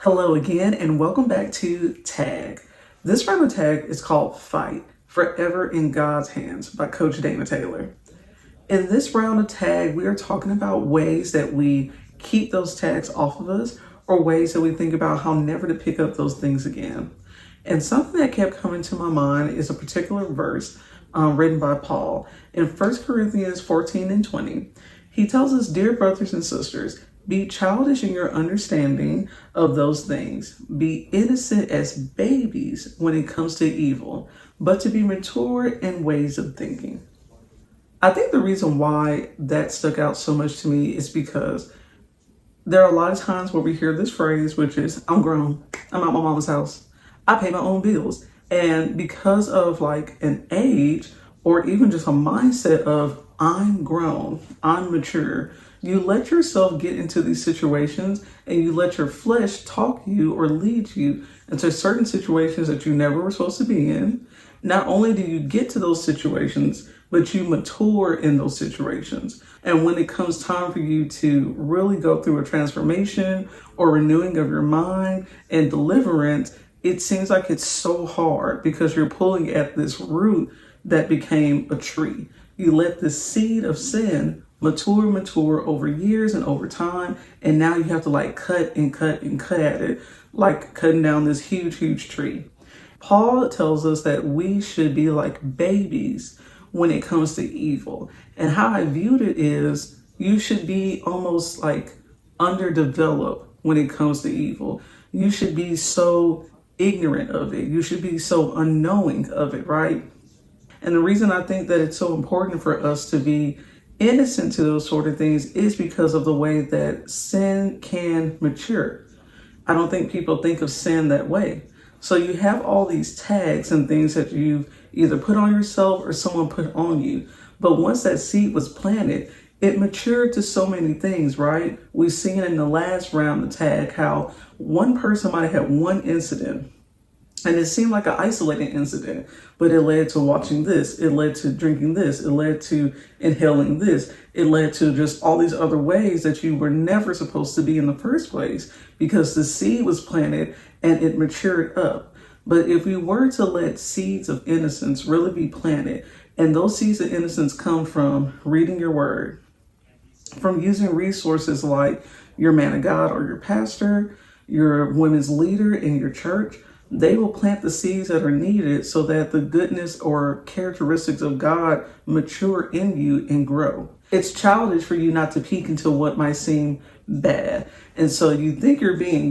Hello again, and welcome back to Tag. This round of Tag is called Fight, Forever in God's Hands by Coach Dana Taylor. In this round of Tag, we are talking about ways that we keep those tags off of us or ways that we think about how never to pick up those things again. And something that kept coming to my mind is a particular verse written by Paul in 1 Corinthians 14 and 20. He tells us, "Dear brothers and sisters, be childish in your understanding of those things. Be innocent as babies when it comes to evil, but to be mature in ways of thinking." I think the reason why that stuck out so much to me is because there are a lot of times where we hear this phrase, which is, "I'm grown. I'm at my mama's house. I pay my own bills." And because of like an age or even just a mindset of, "I'm grown, I'm mature," you let yourself get into these situations and you let your flesh talk you or lead you into certain situations that you never were supposed to be in. Not only do you get to those situations, but you mature in those situations. And when it comes time for you to really go through a transformation or renewing of your mind and deliverance, it seems like it's so hard because you're pulling at this root that became a tree. You let the seed of sin mature over years and over time, and now you have to like cut and cut and cut at it, like cutting down this huge tree. Paul tells us that we should be like babies when it comes to evil. And how I viewed it is you should be almost like underdeveloped when it comes to evil. You should be so ignorant of it. You should be so unknowing of it, right? And the reason I think that it's so important for us to be innocent to those sort of things is because of the way that sin can mature. I don't think people think of sin that way. So you have all these tags and things that you've either put on yourself or someone put on you. But once that seed was planted, it matured to so many things, right? We've seen in the last round of Tag how one person might have had one incident and it seemed like an isolated incident, but it led to watching this. It led to drinking this. It led to inhaling this. It led to just all these other ways that you were never supposed to be in the first place because the seed was planted and it matured up. But if we were to let seeds of innocence really be planted, and those seeds of innocence come from reading your word, from using resources like your man of God or your pastor, your women's leader in your church, they will plant the seeds that are needed so that the goodness or characteristics of God mature in you and grow. It's childish for you not to peek into what might seem bad. And so you think you're being